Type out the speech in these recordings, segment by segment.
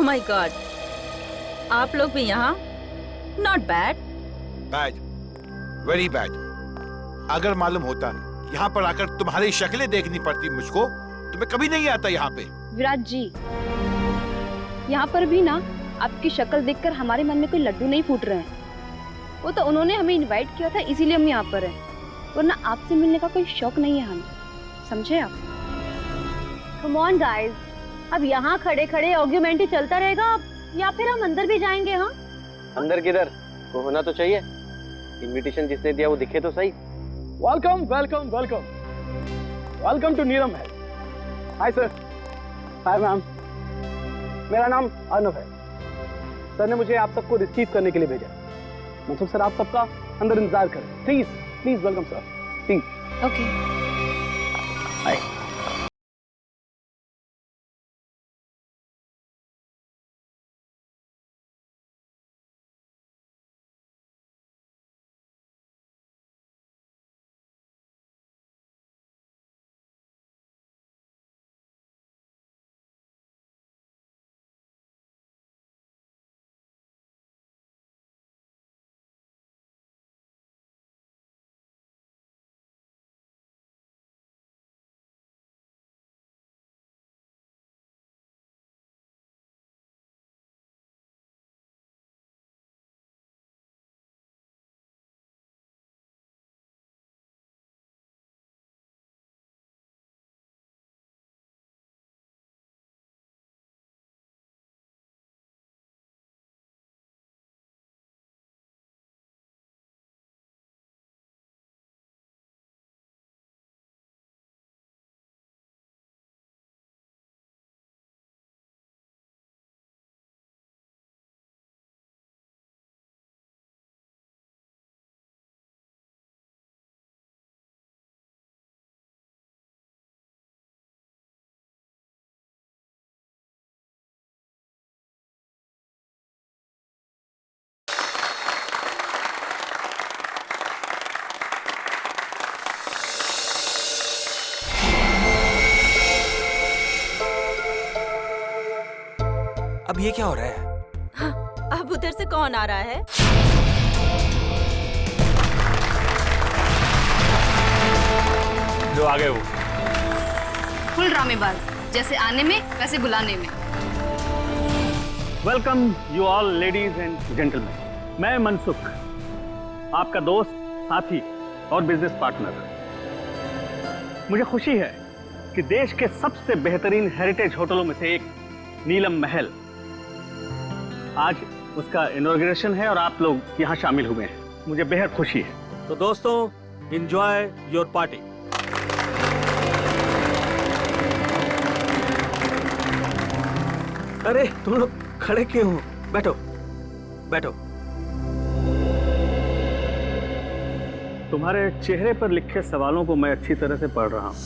My God, आप लोग भी यहाँ? Not bad. Bad, very bad. अगर मालूम होता यहाँ पर आकर तुम्हारी शक्लें देखनी पड़ती मुझको तो मैं कभी नहीं आता यहाँ पे। विराट जी, यहाँ पर भी ना आपकी शक्ल देखकर हमारे मन में कोई लड्डू नहीं फूट रहे हैं। वो तो उन्होंने हमें इनवाइट किया था, इसीलिए हम यहाँ पर हैं, वरना आपसे मिलने का कोई शौक नहीं है हमें, समझे आप? कम ऑन गाइस, अब यहाँ खड़े खड़े आर्ग्यूमेंट ही चलता रहेगा या फिर हम अंदर भी जाएंगे? हाँ, अंदर किधर, वो होना तो चाहिए। इनविटेशन जिसने दिया वो दिखे तो सही। Welcome welcome welcome welcome to Neelam Mahal. Hi sir. Hi ma'am. मेरा नाम अर्नव है। सर ने मुझे आप सबको रिसीव करने के लिए भेजा। मनसुख सर, आप सबका अंदर इंतजार करें please. Please welcome sir, please. Okay. Hi. अब ये क्या हो रहा है? हाँ, अब उधर से कौन आ रहा है? जो आ गए वो फुल ड्रामेबाज, जैसे आने में वैसे बुलाने में। Welcome you all ladies and gentleman. मैं मनसुख, आपका दोस्त, साथी और बिजनेस पार्टनर। मुझे खुशी है कि देश के सबसे बेहतरीन हेरिटेज होटलों में से एक नीलम महल, आज उसका इनॉग्रेशन है और आप लोग यहाँ शामिल हुए हैं। मुझे बेहद खुशी है। तो दोस्तों, एंजॉय योर पार्टी। अरे तुम लोग खड़े क्यों हो? बैठो बैठो। तुम्हारे चेहरे पर लिखे सवालों को मैं अच्छी तरह से पढ़ रहा हूँ।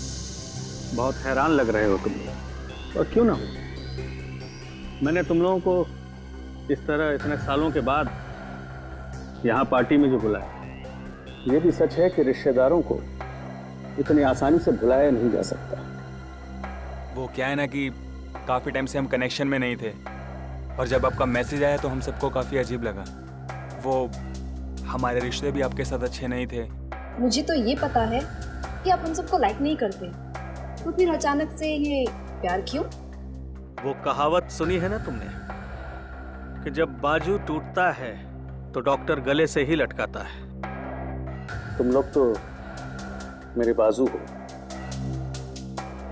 बहुत हैरान लग रहे हो तुम लोग, और क्यों ना हो। मैंने तुम लोगों को इस तरह इतने सालों के बाद यहाँ पार्टी में जो बुलाया, ये भी सच है कि रिश्तेदारों को इतनी आसानी से भुलाया नहीं जा सकता। वो क्या है ना कि काफी टाइम से हम कनेक्शन में नहीं थे, और जब आपका मैसेज आया तो हम सबको काफी अजीब लगा। वो हमारे रिश्ते भी आपके साथ अच्छे नहीं थे। मुझे तो ये पता है कि आप हम सबको लाइक नहीं करते, तो फिर अचानक से ये प्यार क्यों? वो कहावत सुनी है ना तुमने कि जब बाजू टूटता है तो डॉक्टर गले से ही लटकाता है। तुम लोग तो मेरे बाजू हो।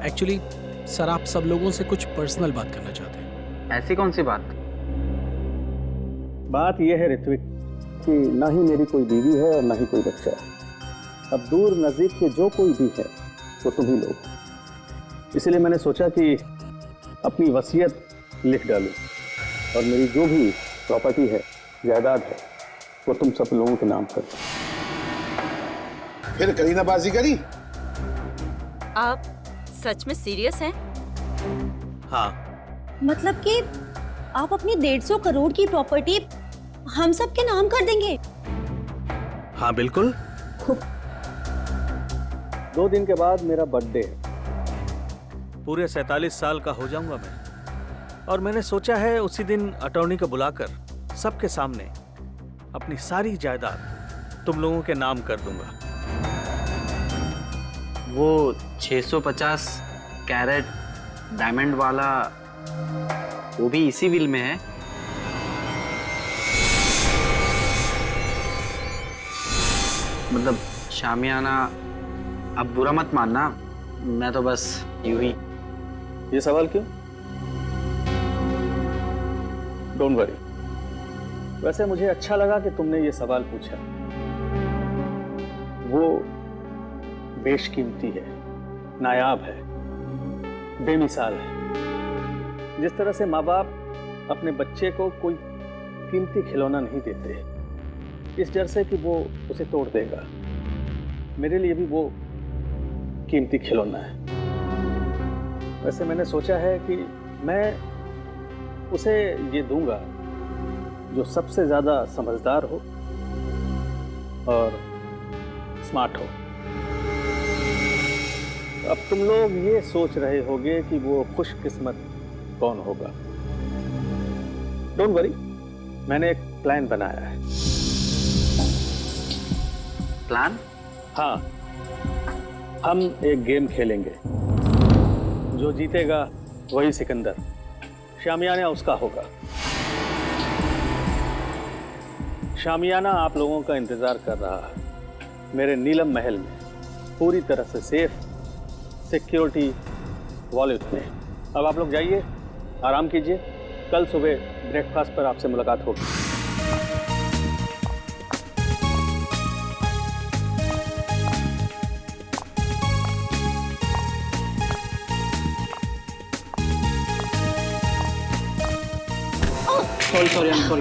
एक्चुअली सर, आप सब लोगों से कुछ पर्सनल बात करना चाहते हैं। ऐसी कौन सी बात? बात यह है ऋत्विक कि ना ही मेरी कोई बीवी है और ना ही कोई बच्चा है। अब दूर नजदीक के जो कोई भी है वो तुम ही लोग। इसलिए मैंने सोचा कि अपनी वसीयत लिख डालूं और मेरी जो भी प्रॉपर्टी है, जायदाद है, वो तुम सब लोगों के नाम कर। फिर करीना बाजीगरी? आप सच में सीरियस हैं? हाँ। मतलब कि आप अपनी 150 करोड़ की प्रॉपर्टी हम सब के नाम कर देंगे? हाँ बिल्कुल। 2 दिन के बाद मेरा बर्थडे है। पूरे 47 साल का हो जाऊंगा मैं, और मैंने सोचा है उसी दिन अटॉर्नी को बुलाकर सबके सामने अपनी सारी जायदाद तुम लोगों के नाम कर दूंगा। वो 650 कैरेट डायमंड वाला वो भी इसी विल में है? मतलब शामियाना, अब बुरा मत मानना, मैं तो बस यूं ही। ये सवाल क्यों? Don't worry. वैसे मुझे अच्छा लगा कि तुमने ये सवाल पूछा। वो बेशकीमती है, नायाब है, बेमिसाल है। जिस तरह से माँ बाप अपने बच्चे को कोई कीमती खिलौना नहीं देते इस डर से कि वो उसे तोड़ देगा, मेरे लिए भी वो कीमती खिलौना है। वैसे मैंने सोचा है कि मैं उसे ये दूंगा जो सबसे ज्यादा समझदार हो और स्मार्ट हो। अब तुम लोग ये सोच रहे होगे कि वो खुशकिस्मत कौन होगा। डोंट वरी, मैंने एक प्लान बनाया है। प्लान? हाँ, हम एक गेम खेलेंगे। जो जीतेगा वही सिकंदर, शामियाना उसका होगा। शामियाना आप लोगों का इंतजार कर रहा है मेरे नीलम महल में, पूरी तरह से सेफ, सिक्योरिटी वॉलेट में। अब आप लोग जाइए, आराम कीजिए, कल सुबह ब्रेकफास्ट पर आपसे मुलाकात होगी।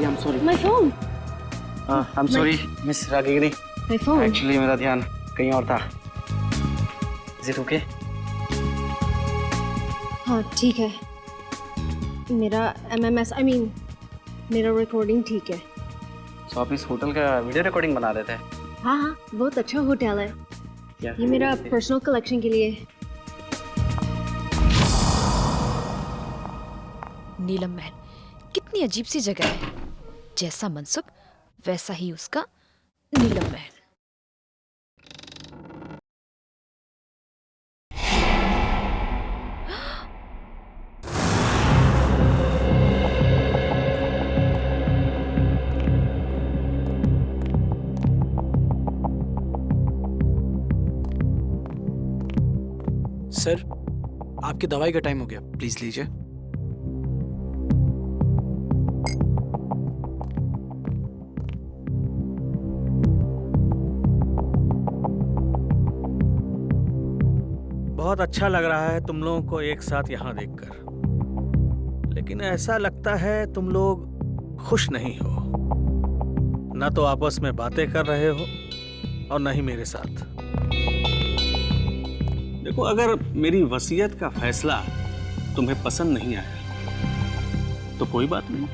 I'm sorry. My phone. I'm sorry, Miss Ragigiri. My phone. Actually, मेरा ध्यान कहीं और था। Is it okay? हाँ ठीक है, मेरा MMS मेरा रिकॉर्डिंग ठीक है। तो आप इस होटल का वीडियो रिकॉर्डिंग बना रहे थे? हाँ हाँ, बहुत अच्छा होटल है। क्या? ये मेरा पर्सनल कलेक्शन के लिए। नीलम महल कितनी अजीब सी जगह है, जैसा मनसुख वैसा ही उसका नीलम महल। सर, आपकी दवाई का टाइम हो गया, प्लीज लीजिए। बहुत अच्छा लग रहा है तुम लोगों को एक साथ यहाँ देखकर, लेकिन ऐसा लगता है तुम लोग खुश नहीं हो। न तो आपस में बातें कर रहे हो और न ही मेरे साथ। देखो, अगर मेरी वसीयत का फैसला तुम्हें पसंद नहीं आया तो कोई बात नहीं,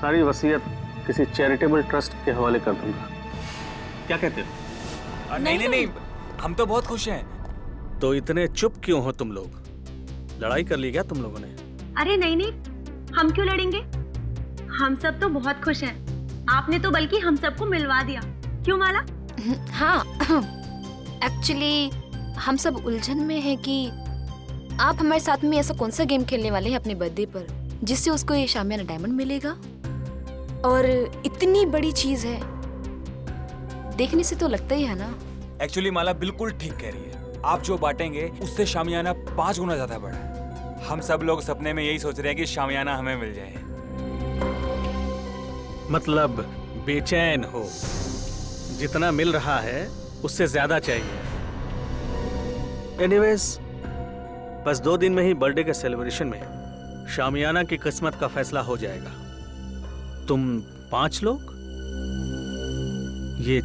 सारी वसीयत किसी चैरिटेबल ट्रस्ट के हवाले कर दूंगा। क्या कहते हो? नहीं, हम तो बहुत खुश हैं। तो इतने चुप क्यों हो तुम लोग? लड़ाई कर ली क्या तुम लोगों ने? अरे नहीं, हम क्यों लड़ेंगे? हम सब तो बहुत खुश हैं। आपने तो बल्कि हम सबको मिलवा दिया, क्यों माला? हाँ, एक्चुअली हम सब उलझन में हैं कि आप हमारे साथ में ऐसा कौन सा गेम खेलने वाले हैं अपने बर्थडे पर जिससे उसको ये शामियाना डायमंड मिलेगा। और इतनी बड़ी चीज है, देखने से तो लगता ही है ना। एक्चुअली माला बिल्कुल ठीक कह रही है। आप जो बांटेंगे उससे शामियाना 5 गुना ज्यादा बड़ा है। हम सब लोग सपने में यही सोच रहे हैं कि शामियाना हमें मिल जाए। मतलब बेचैन हो, जितना मिल रहा है उससे ज्यादा चाहिए। एनीवेज, बस 2 दिन में ही बर्थडे के सेलिब्रेशन में शामियाना की किस्मत का फैसला हो जाएगा। तुम 5 लोग, ये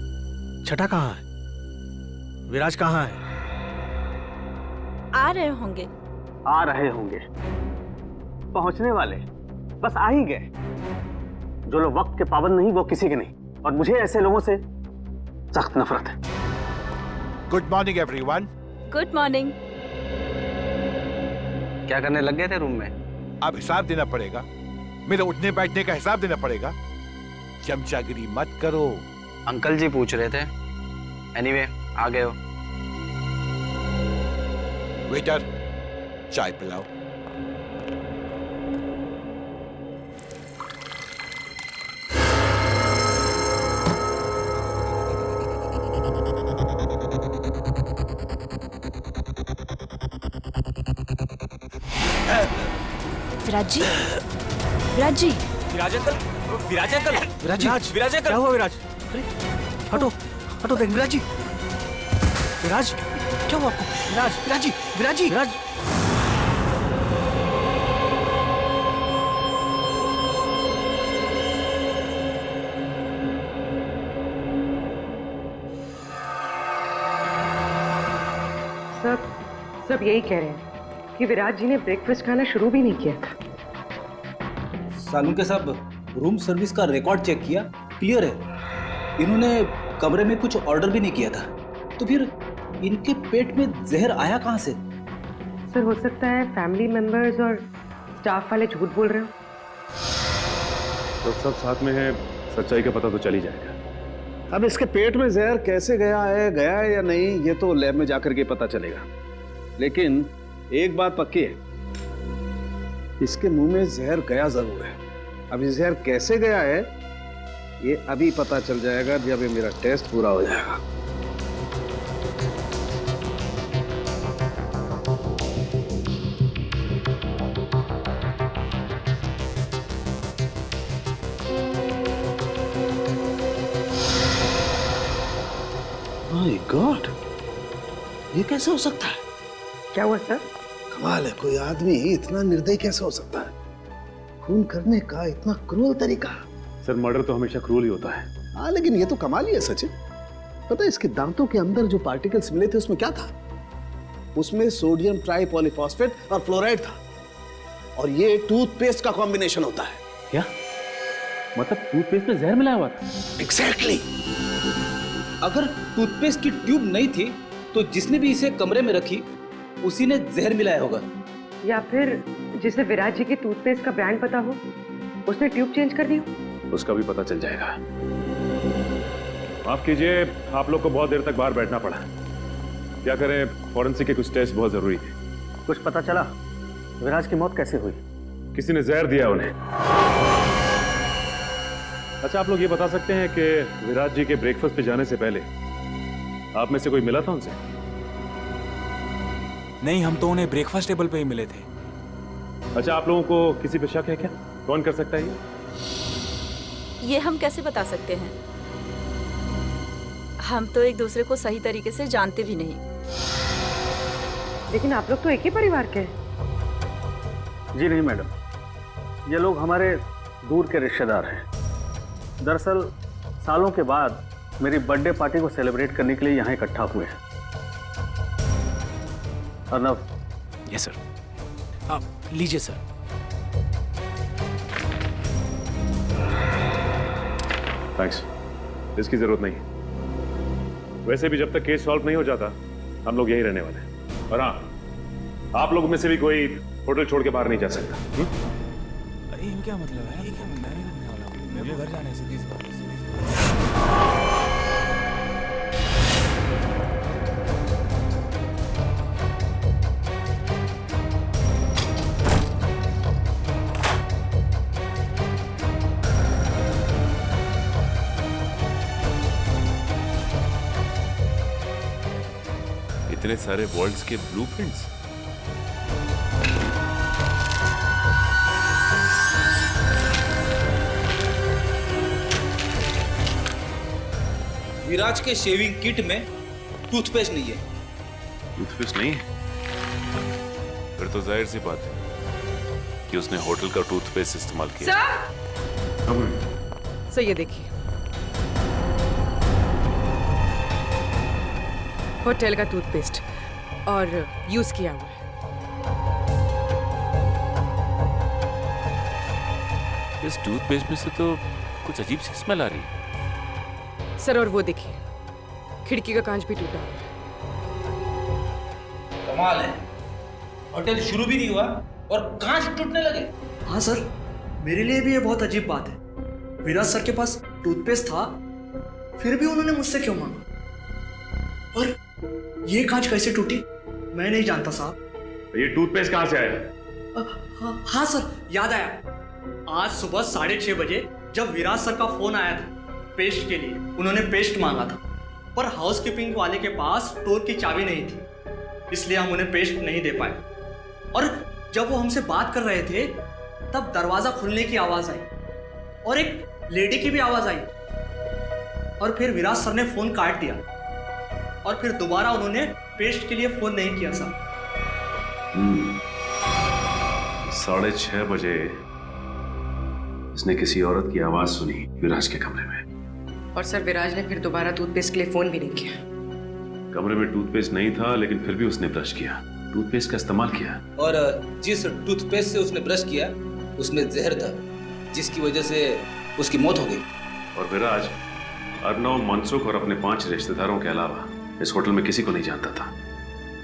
छठा कहाँ है? विराज कहाँ है? आ रहे होंगे। आ रहे होंगे, पहुंचने वाले, बस आ ही गए। जो लोग वक्त के पाबंद नहीं वो किसी के नहीं, और मुझे ऐसे लोगों से सख्त नफरत है। Good morning everyone. Good morning. क्या करने लग गए थे रूम में? अब हिसाब देना पड़ेगा, मेरे उठने बैठने का हिसाब देना पड़ेगा। चमचागिरी मत करो। अंकल जी पूछ रहे थे। एनीवे, आ गए हो। वेटर, चाय पिलाओ। विराज जी, विराज जी, विराज अंकल, विराज अंकल, विराज, विराज अंकल, क्या हुआ विराज? अरे हटो, हटो देख विराज जी। विराज, क्या हुआ आपको? विराज, विराज जी, विराज जी, विराज। सब यही कह रहे हैं कि विराज जी ने ब्रेकफास्ट खाना शुरू भी नहीं किया था। सालुंके साहब, रूम सर्विस का रिकॉर्ड चेक किया, क्लियर है। इन्होंने कमरे में कुछ ऑर्डर भी नहीं किया था, तो फिर इनके पेट में जहर आया कहाँ से? सर, हो सकता है फैमिली मेंबर्स और स्टाफ वाले झूठ बोल रहे हो। तो सब साथ में है, सच्चाई का पता तो चल ही जाएगा। अब इसके पेट में जहर कैसे गया है या नहीं, ये तो लैब में जाकर के पता चलेगा। लेकिन एक बात पक्की है, इसके मुंह में जहर गया जरूर है। अब ये जहर कैसे गया है ये अभी पता चल जाएगा जब ये मेरा टेस्ट पूरा हो जाएगा। माय गॉड, ये कैसे हो सकता है? क्या हुआ सर? कमाल है, कोई आदमी इतना निर्दयी कैसे हो सकता है? खून करने का इतना क्रूर तरीका। सर, मर्डर तो हमेशा क्रूर ही होता है। हाँ, लेकिन ये तो कमाल ही है सचिन। पता है इसके दांतों के अंदर जो पार्टिकल्स मिले थे उसमें क्या था? उसमें सोडियम ट्राइपॉलीफॉस्फेट और फ्लोराइड था, और ये टूथपेस्ट का कॉम्बिनेशन होता है। क्या मतलब टूथपेस्ट में जहर मिला हुआ था? एग्जैक्टली। अगर टूथपेस्ट की ट्यूब नहीं थी तो जिसने भी इसे कमरे में रखी उसी ने जहर मिलाया होगा। या फिर जिसे विराज जी के टूथपेस्ट का ब्रांड पता हो उसने ट्यूब चेंज कर दी हो। उसका भी पता चल जाएगा। माफ कीजिए, आप लोग को बहुत देर तक बाहर बैठना पड़ा। क्या करें, फॉरेंसिक के कुछ टेस्ट बहुत जरूरी थे। कुछ पता चला विराज की मौत कैसे हुई? किसी ने जहर दिया उन्हें। अच्छा, आप लोग ये बता सकते हैं कि विराज जी के ब्रेकफास्ट पे जाने से पहले आप में से कोई मिला था उनसे? नहीं, हम तो उन्हें ब्रेकफास्ट टेबल पे ही मिले थे। अच्छा, आप लोगों को किसी पे शक है क्या? कौन कर सकता है ये हम कैसे बता सकते हैं? हम तो एक दूसरे को सही तरीके से जानते भी नहीं। लेकिन आप लोग तो एक ही परिवार के हैं। जी नहीं मैडम, ये लोग हमारे दूर के रिश्तेदार हैं। दरअसल सालों के बाद मेरी बर्थडे पार्टी को सेलिब्रेट करने के लिए यहाँ इकट्ठा हुए हैं। अर्नव। Yes sir. आप लीजिए सर। थैंक्स, इसकी जरूरत नहीं। वैसे भी जब तक केस सॉल्व नहीं हो जाता हम लोग यहीं रहने वाले हैं। और हाँ, आप लोग में से भी कोई होटल छोड़ के बाहर नहीं जा सकता। अरे ये क्या मतलब है? ये क्या मतलब है? मैं भी घर जाने से इतने सारे वर्ल्ड्स के ब्लूप्रिंट्स। विराज के शेविंग किट में टूथपेस्ट नहीं है। टूथपेस्ट नहीं है? फिर तो जाहिर सी बात है कि उसने होटल का टूथपेस्ट इस्तेमाल किया। सर ये देखिए, होटल का टूथपेस्ट और यूज किया हुआ है। इस टूथपेस्ट में से तो कुछ अजीब सी स्मेल आ रही है। सर और वो देखिए, खिड़की का कांच भी टूटा हुआ है। कमाल है, होटल शुरू भी नहीं हुआ और कांच टूटने लगे। हाँ सर, मेरे लिए भी ये बहुत अजीब बात है। विराज सर के पास टूथपेस्ट था, फिर भी उन्होंने मुझसे क्यों मांगा? और ये कांच कैसे टूटी मैं नहीं जानता साहब। ये टूथपेस्ट कहाँ से आया? हाँ सर, याद आया। आज सुबह 6:30 बजे जब विराज सर का फोन आया था पेस्ट के लिए, उन्होंने पेस्ट मांगा था, पर हाउसकीपिंग वाले के पास स्टोर की चाबी नहीं थी, इसलिए हम उन्हें पेस्ट नहीं दे पाए। और जब वो हमसे बात कर रहे थे तब दरवाजा खुलने की आवाज आई और एक लेडी की भी आवाज आई, और फिर विराज सर ने फोन काट दिया और फिर दोबारा उन्होंने पेस्ट के लिए फोन नहीं किया सर। 6:30 बजे इसने किसी औरत की आवाज सुनी विराज के कमरे में। और सर विराज ने फिर दोबारा टूथपेस्ट के लिए फोन भी नहीं किया। कमरे में टूथपेस्ट नहीं था, लेकिन फिर भी उसने ब्रश किया, टूथपेस्ट का इस्तेमाल किया। और जिस टूथपेस्ट से उसने ब्रश किया उसमें जहर था, जिसकी वजह से उसकी मौत हो गई। और विराज अर्नव, मनसुख और अपने 5 रिश्तेदारों के अलावा इस होटल में किसी को नहीं जानता था।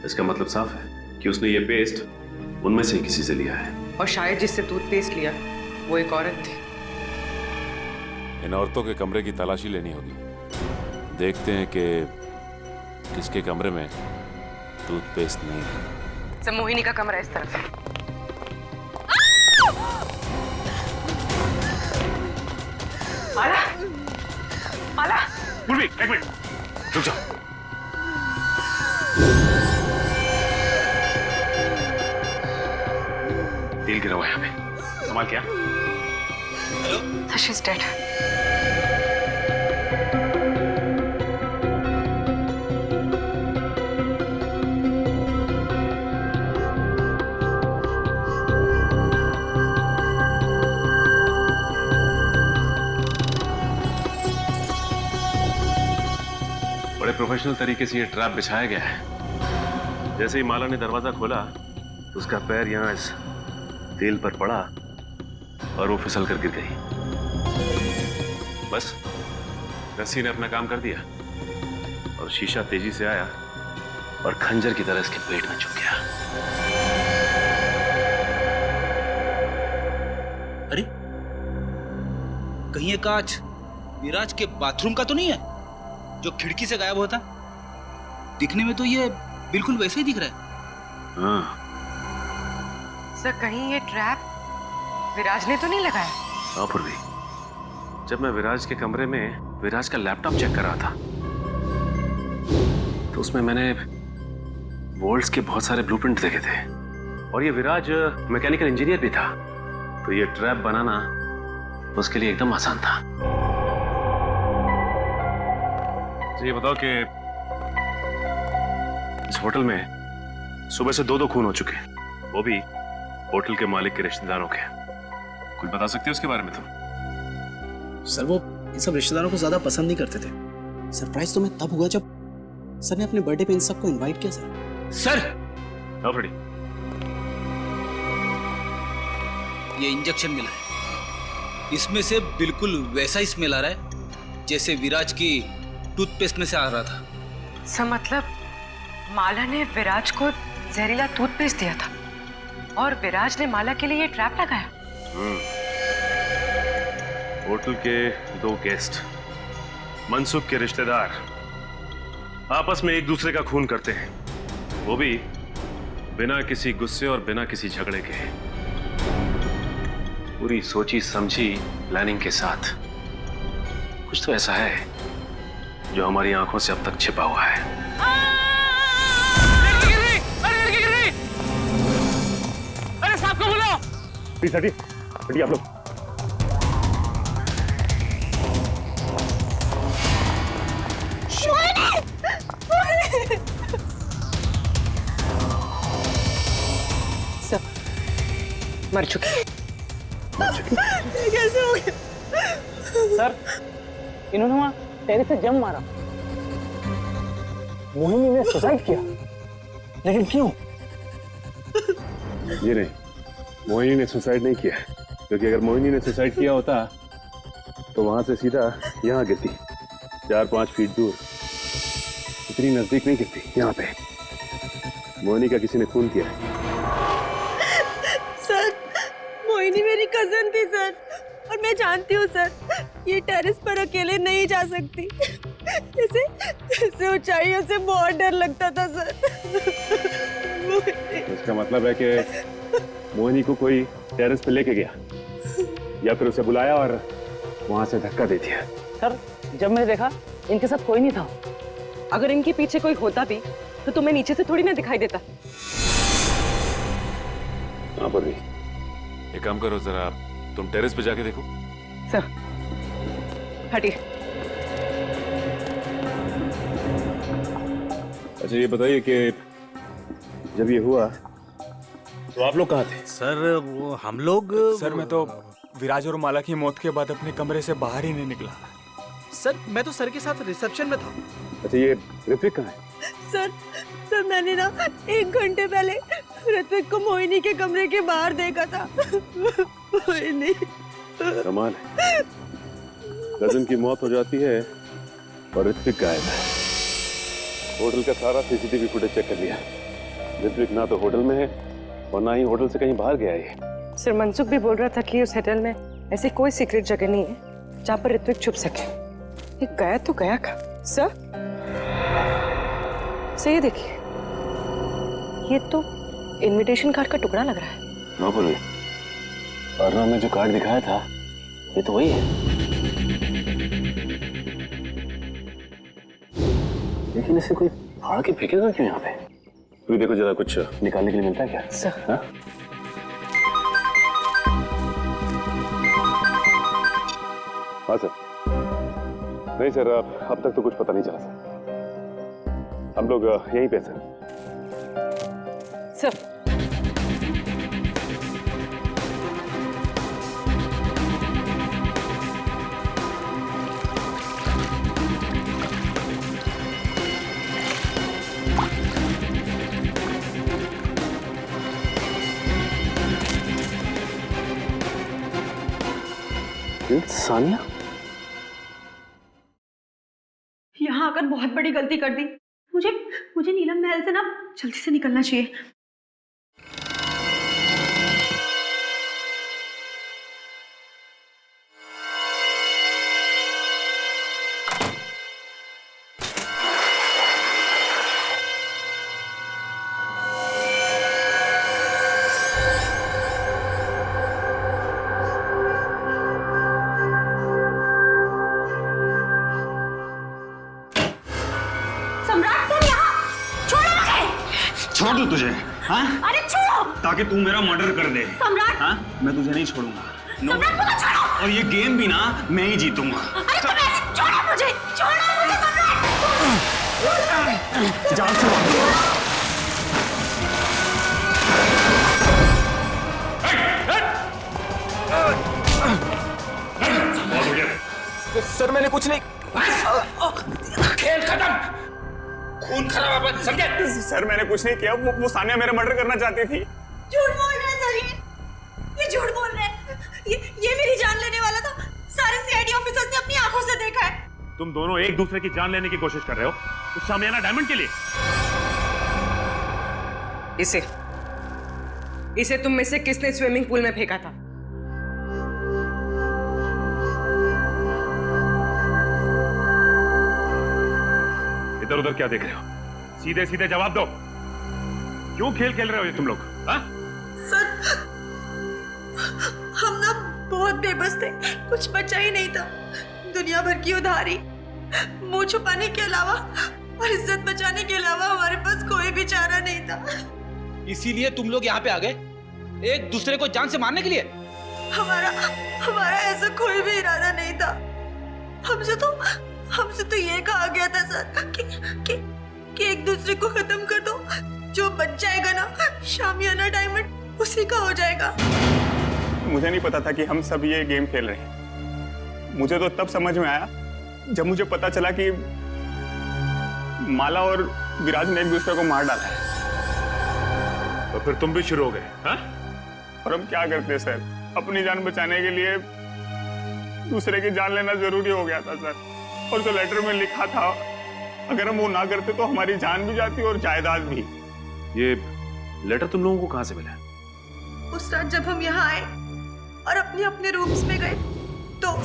इसका मतलब साफ है कि उसने ये पेस्ट उनमें से किसी से लिया है। और शायद जिससे टूथपेस्ट लिया वो एक औरत थी। इन औरतों के कमरे की तलाशी लेनी होगी। देखते हैं कि किसके कमरे में टूथपेस्ट नहीं है। सब मोहिनी का कमरा इस तरफ है। माला, माला, एक मिनट रुक जाओ। तेल गिरा हुआ है यहाँ पे, संभाल क्या? So she's dead. बड़े प्रोफेशनल तरीके से ये ट्रैप बिछाया गया है। जैसे ही माला ने दरवाजा खोला, उसका पैर यहाँ इस तेल पर पड़ा और वो फिसल कर गिर गई। बस रस्सी ने अपना काम कर दिया और शीशा तेजी से आया और खंजर की तरह इसके पेट में चुभ गया। अरे कहीं ये कांच विराज के बाथरूम का तो नहीं है जो खिड़की से गायब होता? दिखने में तो ये बिल्कुल वैसे ही दिख रहा है। हाँ सर, कहीं ये ट्रैप विराज ने तो नहीं लगाया? हाँ पूर्वी, जब मैं विराज के कमरे में विराज का लैपटॉप चेक कर रहा था तो उसमें मैंने वोल्ट्स के बहुत सारे ब्लूप्रिंट देखे थे। और ये विराज मैकेनिकल इंजीनियर भी था, तो ये ट्रैप बनाना उसके लिए एकदम आसान था। तो ये बताओ कि इस होटल में सुबह से 2 खून हो चुके हैं, वो भी होटल के मालिक के रिश्तेदारों के। कुछ बता सकते हो उसके बारे में तुम? सर वो इन सब रिश्तेदारों को ज्यादा पसंद नहीं करते थे। सरप्राइज तो मैं तब हुआ जब सर ने अपने बर्थडे पे इन सबको इनवाइट किया। सर ऑलरेडी ये इंजेक्शन मिला है, इसमें से बिल्कुल वैसा ही स्मेल आ रहा है जैसे विराज की टूथपेस्ट में से आ रहा था। सर मतलब माला ने विराज को जहरीला टूथपेस्ट दिया था और विराज ने माला के लिए ये ट्रैप लगाया। होटल के 2 गेस्ट, मनसुख के रिश्तेदार, आपस में एक दूसरे का खून करते हैं, वो भी बिना किसी गुस्से और बिना किसी झगड़े के। पूरी सोची समझी प्लानिंग के साथ। कुछ तो ऐसा है जो हमारी आंखों से अब तक छिपा हुआ है। अरे साहब को बुलाओ। प्लीज हटिए आप लोग। सब मर चुके। कैसे हो गया? सर इन्होंने वहां टेरेस से जंप मारा। मोहिनी ने सुसाइड किया, लेकिन क्यों? ये नहीं, मोहिनी ने सुसाइड नहीं किया, क्योंकि अगर मोहिनी ने सुसाइड किया होता तो वहां से सीधा यहाँ गिरती, 4-5 फीट दूर, इतनी नजदीक नहीं गिरती। यहाँ पे मोहिनी का किसी ने खून किया है। मोहिनी मेरी कजन थी सर, और मैं जानती हूँ सर ये टेरेस पर अकेले नहीं जा सकती। इसे ऊंचाइयों से बहुत डर लगता था सर। इसका मतलब है कि मोहिनी को कोई टेरेस पे लेके गया या फिर उसे बुलाया और वहां से धक्का दे दिया। सर जब मैंने देखा इनके साथ कोई नहीं था। अगर इनके पीछे कोई होता भी तो तुम्हें नीचे से थोड़ी ना दिखाई देता। हाँ पर भी एक काम करो जरा, तुम टेरेस पे जाके देखो। सर हटिए। अच्छा ये बताइए कि जब ये हुआ तो आप लोग कहाँ थे? सर वो हम लोग सर मैं तो विराज और माला की मौत के बाद अपने कमरे से बाहर ही नहीं निकला। सर मैं तो सर के साथ रिसेप्शन में था। अच्छा ये ऋत्विक कहाँ है? सर मैंने ना 1 घंटे पहले ऋत्विक को मोहिनी के कमरे के बाहर देखा था। मोहिनी कमाल है, कजन की मौत हो जाती है और ऋत्विक गायब है। होटल का सारा सीसीटीवी फुटेज चेक कर लिया। ऋत्विक ना तो होटल में है और ना ही होटल से कहीं बाहर गया है। सर मनसुख भी बोल रहा था कि उस होटल में ऐसी कोई सीक्रेट जगह नहीं है जहाँ पर ऋत्विक छुप सके। ये गया तो गया कहाँ? सर ये देखिए, ये तो इनविटेशन कार्ड का टुकड़ा लग रहा है। ना बोलिए, अर्णव ने जो कार्ड दिखाया था ये तो वही है। लेकिन इसे कोई फाड़ के फेंकेगा क्यों यहाँ पे? तू देखो जरा, कुछ निकालने के लिए मिलता है क्या? सर हाँ? हाँ सर। नहीं सर, अब तक तो कुछ पता नहीं चला सर। हम लोग यहीं पे सर। सर सानिया यहाँ आकर बहुत बड़ी गलती कर दी। मुझे नीलम महल से ना जल्दी से निकलना चाहिए। छोड़ दूं तुझे? हाँ? अरे छोड़ो! ताकि तू मेरा मर्डर कर दे। सम्राट! हाँ? मैं तुझे नहीं छोड़ूंगा। सम्राट मुझे छोड़ो! और ये गेम भी ना मैं ही जीतूंगा। अरे छोड़ो मुझे! छोड़ो मुझे सम्राट! जान से सर मैंने कुछ नहीं। खेल खत्म, खून खराब अपन समझे? सर मैंने कुछ नहीं किया, वो सानिया मेरा मर्डर करना चाहती थी। झूठ बोल रहे हैं सर, ये झूठ बोल रहे हैं। ये मेरी जान लेने वाला था। सारे सीआईडी ऑफिसर्स ने अपनी आंखों से देखा है। तुम दोनों एक दूसरे की जान लेने की कोशिश कर रहे हो उस शामियाना डायमंड के लिए। इसे तुम में से किसने स्विमिंग पूल में फेंका था? इधर उधर क्या देख रहे हो? सीधे सीधे जवाब दो। क्यों खेल खेल रहे हो ये तुम लोग? हाँ? सर हम ना बहुत बेबस थे, कुछ बचा ही नहीं था। दुनिया भर की उधारी, मुंह छुपाने के अलावा और इज्जत बचाने के अलावा हमारे पास कोई भी चारा नहीं था। इसीलिए तुम लोग यहाँ पे आ गए, एक दूसरे को जान से मारने के लिए? हमारा ऐसा कोई भी इरादा नहीं था। हमसे तो ये कहा गया था सर कि एक दूसरे को खत्म कर दो। जो बच जाएगा ना शामियाना डायमंड, उसी का हो जाएगा। मुझे नहीं पता था कि हम सब ये गेम खेल रहे हैं। मुझे तो तब समझ में आया जब मुझे पता चला कि माला और विराज ने एक दूसरे को मार डाला है। तो फिर तुम भी शुरू हो गए? हाँ? और हम क्या करते सर, अपनी जान बचाने के लिए दूसरे की जान लेना जरूरी हो गया था सर। और जो लेटर में लिखा था, अगर हम वो ना करते तो हमारी जान भी जाती और जायदाद भी। ये लेटर तुम लोगों को कहां से मिला? उस रात जब हम यहाँ आए और अपने अपने रूम्स में गए तो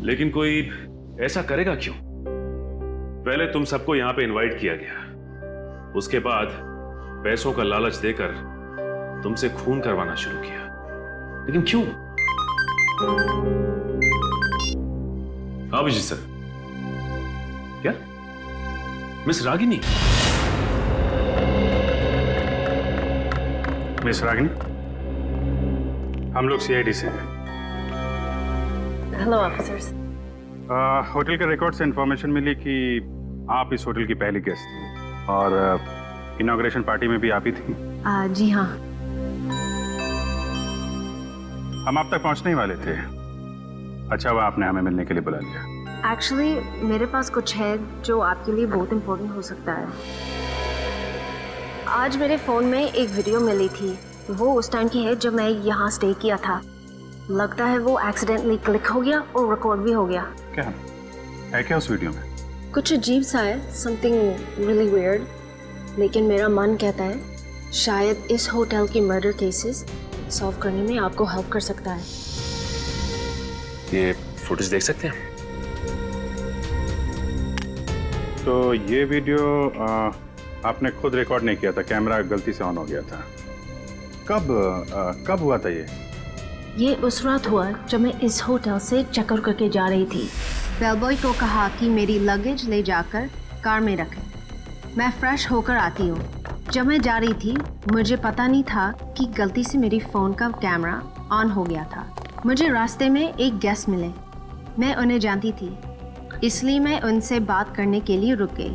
लेकिन कोई ऐसा करेगा क्यों? पहले तुम सबको यहां पे इनवाइट किया गया, उसके बाद पैसों का लालच देकर तुमसे खून करवाना शुरू किया, लेकिन क्यों? अभिजीत सर, क्या मिस रागिनी? मिस रागिनी, हम लोग सीआईडी से हैं। Hello officers. होटल के रिकॉर्ड से इंफॉर्मेशन मिली कि आप इस होटल की पहली गेस्ट थी और इनॉग्रेशन पार्टी में भी आप ही थी। जी हाँ। हम आप तक पहुंचने ही वाले थे। अच्छा हुआ आपने हमें मिलने के लिए बुला लिया। एक्चुअली मेरे पास कुछ है जो आपके लिए बहुत इम्पोर्टेंट हो सकता है। आज मेरे फ़ोन में एक वीडियो मिली थी, वो उस टाइम की है जब मैं यहाँ स्टे किया था। लगता है वो एक्सीडेंटली क्लिक हो गया और रिकॉर्ड भी हो गया। क्या है क्या उस वीडियो में? कुछ अजीब सा है, समथिंग रियली वियर्ड। लेकिन मेरा मन कहता है शायद इस होटल की मर्डर केसेस सॉल्व करने में आपको हेल्प कर सकता है। ये फुटेज देख सकते हैं? तो ये वीडियो आपने खुद रिकॉर्ड नहीं किया था, कैमरा गलती से ऑन हो गया था। कब हुआ था ये उस रात हुआ जब मैं इस होटल से चेकआउट करके जा रही थी। बेलबॉय को कहा कि मेरी लगेज ले जाकर कार में रखें। मैं फ्रेश होकर आती हूँ। जब मैं जा रही थी मुझे पता नहीं था कि गलती से मेरी फ़ोन का कैमरा ऑन हो गया था। मुझे रास्ते में एक गेस्ट मिले, मैं उन्हें जानती थी, इसलिए मैं उनसे बात करने के लिए रुक गई।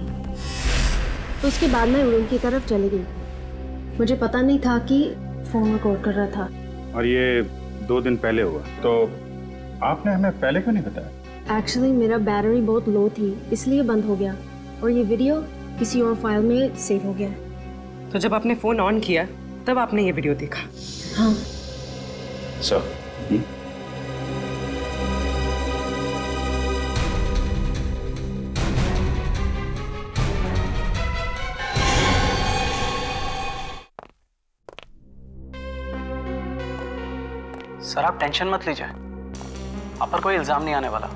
उसके बाद मैं रूम की तरफ चली गई। मुझे पता नहीं था कि फ़ोन रिकॉर्ड कर रहा था। और ये 2 दिन पहले हुआ, तो आपने हमें पहले क्यों नहीं बताया? एक्चुअली मेरा बैटरी बहुत लो थी, इसलिए बंद हो गया और ये वीडियो किसी और फाइल में सेव हो गया। तो जब आपने फ़ोन ऑन किया तब आपने ये वीडियो देखा? हाँ। सर, सर आप टेंशन मत लीजिए, आप पर कोई इल्जाम नहीं आने वाला।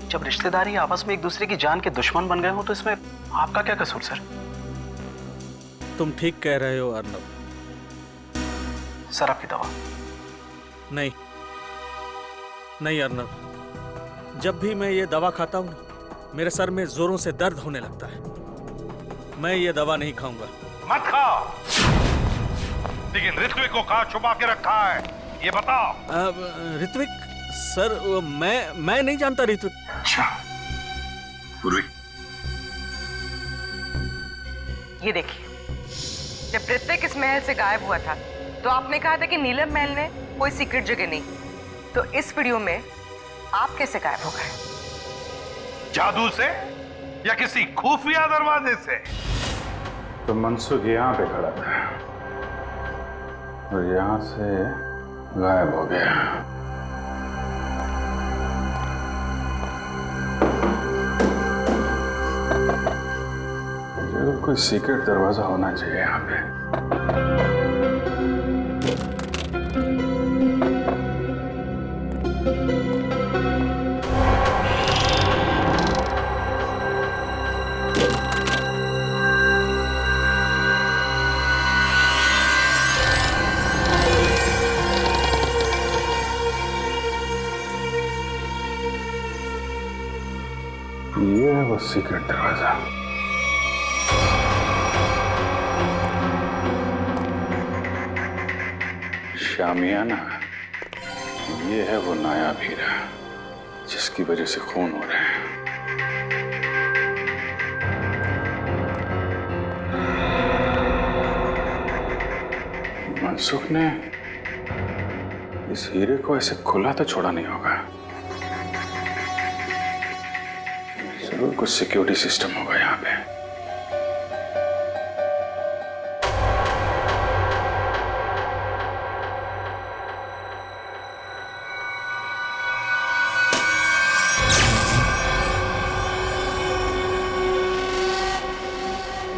जब रिश्तेदारी आपस में एक दूसरे की जान के दुश्मन बन गए हो तो इसमें आपका क्या कसूर सर? तुम ठीक कह रहे हो अर्नब। सर आपकी दवा। नहीं अर्नब, जब भी मैं ये दवा खाता हूँ मेरे सर में जोरों से दर्द होने लगता है। मैं ये दवा नहीं खाऊंगा। मत खाओ, लेकिन ऋत्विक को कहाँ छुपा के रखा है ये बताओ। ऋत्विक सर, मैं नहीं जानता ऋत्विक। अच्छा पूर्वी, ये देखिए, जब ऋत्विक इस महल से गायब हुआ था तो आपने कहा था कि नीलम महल में कोई सीक्रेट जगह नहीं। तो इस वीडियो में आप कैसे गायब हो गए? जादू से या किसी खुफिया दरवाजे से? तो मनसुख यहाँ पे खड़ा था और यहाँ से गायब हो गया। जरूर कोई सीक्रेट दरवाजा होना चाहिए यहाँ पे। ये है वो सीक्रेट दरवाजा। शामियाना, ये है वो नायाब हीरा जिसकी वजह से खून हो रहे हैं। मनसुख ने इस हीरे को ऐसे खुला तो छोड़ा नहीं होगा। जरूर कुछ सिक्योरिटी सिस्टम होगा यहाँ पे।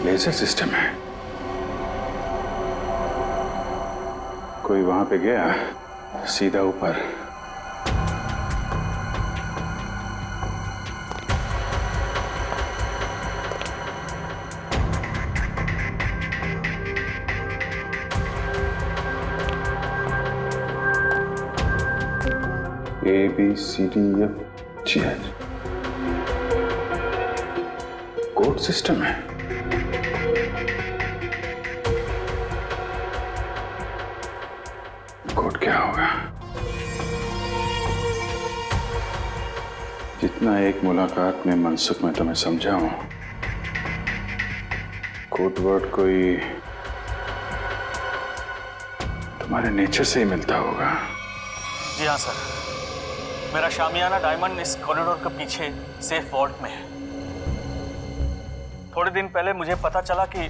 लेजर सिस्टम है। कोई वहां पे गया सीधा ऊपर। ABCDFGH कोड सिस्टम है। कोड क्या होगा? जितना एक मुलाकात में मनसुख में तुम्हें समझा हूं, कोड वर्ड कोई तुम्हारे नेचर से ही मिलता होगा। जी हाँ सर, मेरा शामियाना डायमंड इस कॉरिडोर के पीछे सेफ वॉल्ट में है। थोड़े दिन पहले मुझे पता चला कि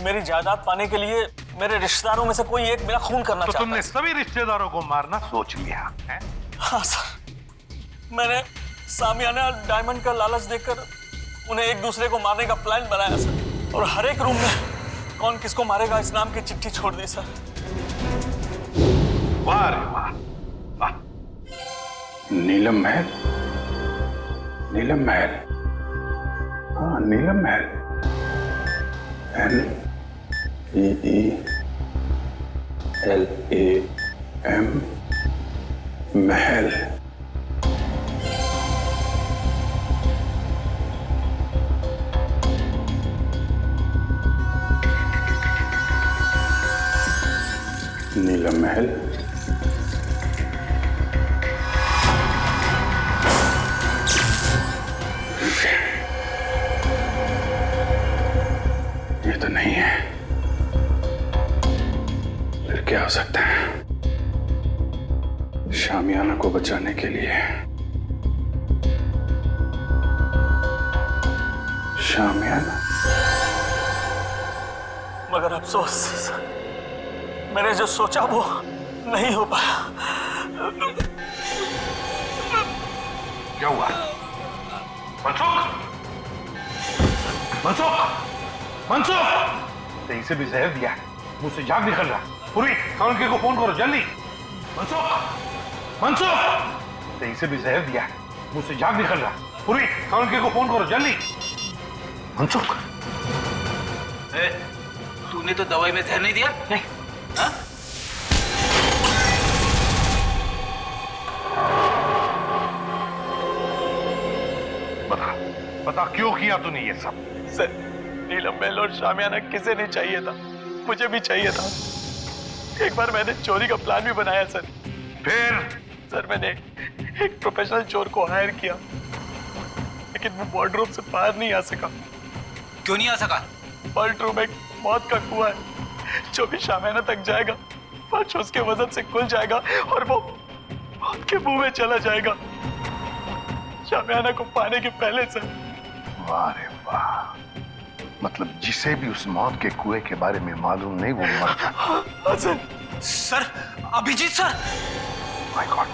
मेरी जायदाद पाने के लिए मेरे रिश्तेदारों में से कोई एक मेरा खून करना चाहता है। तुमने सभी रिश्तेदारों को मारना सोच लिया है? हाँ सर, मैंने शामियाना डायमंड का लालच देकर उन्हें एक दूसरे को मारने का प्लान बनाया सर, और हर एक रूम में कौन किसको मारेगा इस नाम की चिट्ठी छोड़ दी सर। वाह रे वाह। नीलम महल, नीलम महल, हाँ नीलम महल, NEELAM महल। नीलम महल, ये तो नहीं है, फिर क्या हो सकता है? शामियाना को बचाने के लिए शामियाना। मगर अफसोस, मैंने जो सोचा वो नहीं हो पाया। क्या हुआ? मनसुख! मनसुख! मनसुख! तेरी से भी जहर दिया है, मुंह से झाग निकल रहा। पूरी काउंटर को फोन करो जल्दी। मनसुख! मनसुख! तेरी से भी जहर दिया है, मुंह से झाग निकल रहा। पूरी काउंटर को फोन करो जल्दी। मनसुख! तूने तो दवाई में जहर नहीं दिया? नहीं। हाँ? बता क्यों किया तूने ये सब? सर, नीलम महल और शामियाना किसे नहीं चाहिए था, मुझे भी चाहिए था। एक बार मैंने चोरी का प्लान भी बनाया सर। फिर? सर, मैंने एक प्रोफेशनल चोर को हायर किया, लेकिन वो वार्डरोब से बाहर नहीं आ सका। क्यों नहीं आ सका? वॉल्ट रूम एक मौत का कुआं है, जो भी शामियाना तक जाएगा फर्श उसके वजन से खुल जाएगा और वो मौत के मुंह में चला जाएगा, शामियाना को पाने के पहले सर। वाह रे वाह, मतलब जिसे भी उस मौत के कुएं के बारे में मालूम नहीं वो मर जाता। हाँ sir. Sir, Abhijit sir. My god,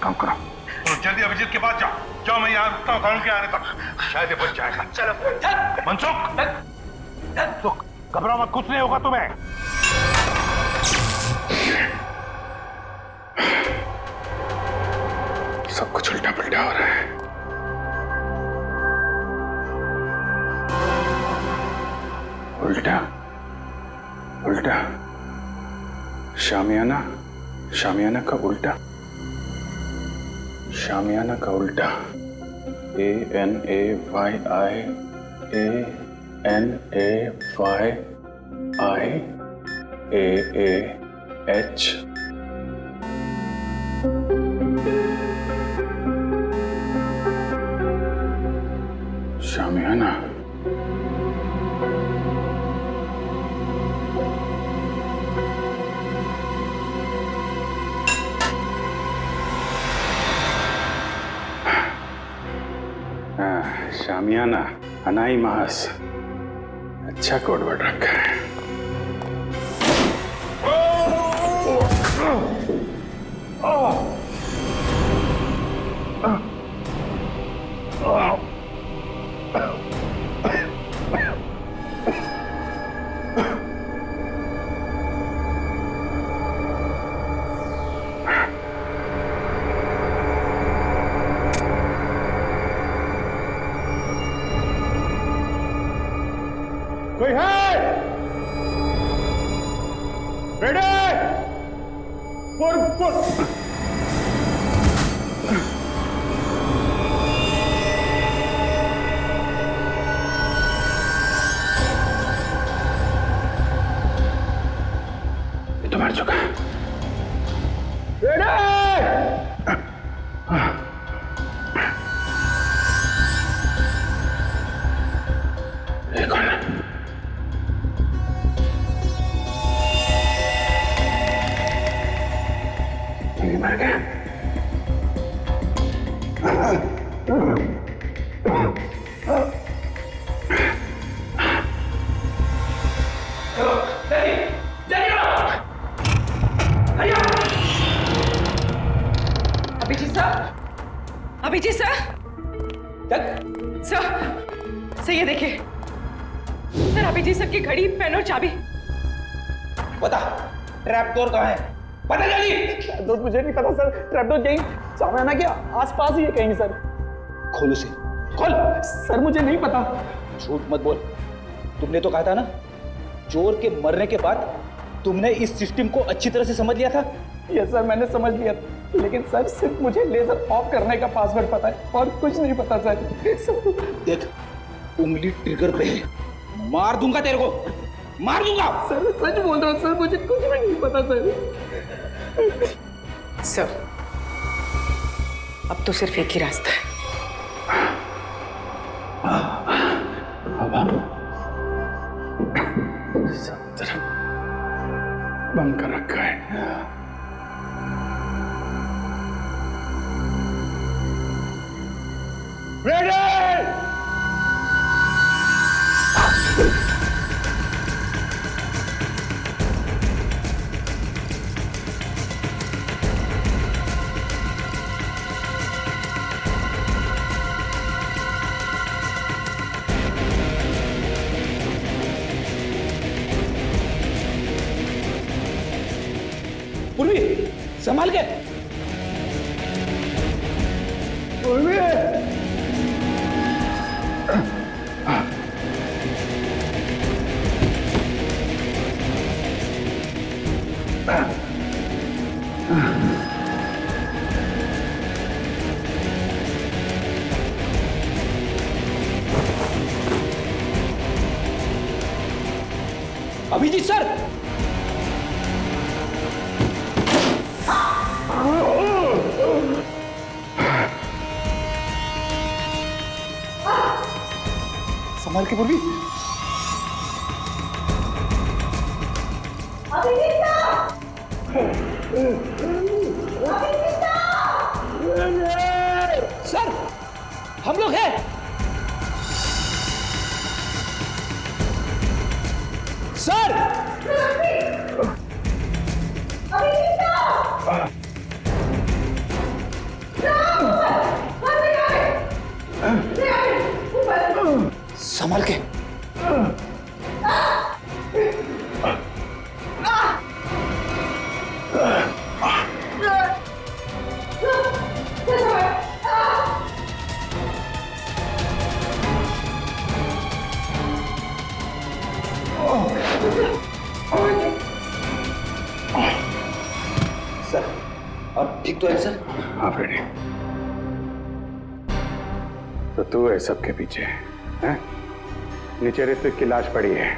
काम करो तो जल्दी अभिजीत के पास जाओ। जाओ, मैं यहाँ रुकता हूँ के आने तक, शायद ये बच जाएगा। चलो। मनसुख! मनसुख, घबराओ मत, कुछ नहीं होगा तुम्हें। सब कुछ उल्टा पुल्टा हो रहा है। उल्टा उल्टा, शामियाना, शामियाना का उल्टा, शामियाना का उल्टा। ANAYANAYAAH। शामियाना। शामियाना, अनाई मास, अच्छा कोडवर्ड रखा है। कोई है? रेडी? पुर। तो मर चुका है। एक और ये मर गया। अभिजीत सर, सर ये देखिए सर, अभिजीत सर की घड़ी, पेन और चाबी। बता ट्रैप डोर कहाँ है? पता जल्दी। ट्रैपडोर मुझे नहीं पता सर, ट्रैपडोर कहीं सामने के आसपास ही है कहीं सर। खोल उसे, खोल। सर मुझे नहीं पता। झूठ मत बोल, तुमने तो कहा था ना चोर के मरने के बाद तुमने इस सिस्टम को अच्छी तरह से समझ लिया था। यस सर, मैंने समझ लिया, लेकिन सर सिर्फ मुझे लेजर ऑफ करने का पासवर्ड पता है और कुछ नहीं पता सर। देख उंगली ट्रिगर पे है, मार दूंगा तेरे को, मार दूंगा। सर मैं सच बोल रहा हूँ सर, मुझे कुछ भी नहीं पता सर। अब तो सिर्फ एक ही रास्ता है। सब तरफ बंद कर रखा है। पूर्वी संभाल के। पूर्वी अभिजीत सर, संभाल के पूर्वी। सर हम लोग हैं। सर संभाल के। सर अब ठीक तो है सर? हाँ फ्रेडी, तो तू है सबके पीछे हैं? नीचे ऋत्विक की लाश पड़ी है,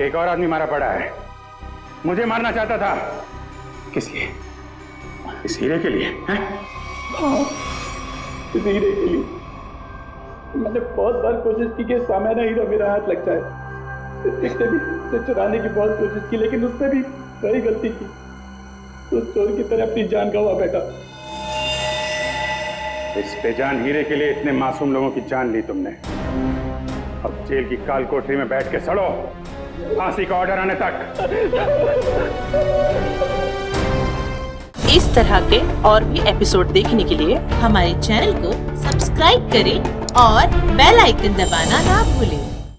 एक और आदमी मारा पड़ा है, मुझे मारना चाहता था। किस लिए? इस हीरे के लिए हैं? इस हीरे के लिए मैंने बहुत बार कोशिश की कि सामने हीरा मेरा हाथ लग जाए। ऋत्विक भी उसे चुराने की बहुत कोशिश की, लेकिन उसने भी वही गलती की, तो चोर की तरह अपनी जान गंवा बैठा। इस बेजान हीरे के लिए इतने मासूम लोगों की जान ली तुमने। अब जेल की काल कोठरी में बैठ के सड़ो, फांसी का ऑर्डर आने तक। इस तरह के और भी एपिसोड देखने के लिए हमारे चैनल को सब्सक्राइब करें और बेल आइकन दबाना ना भूलें।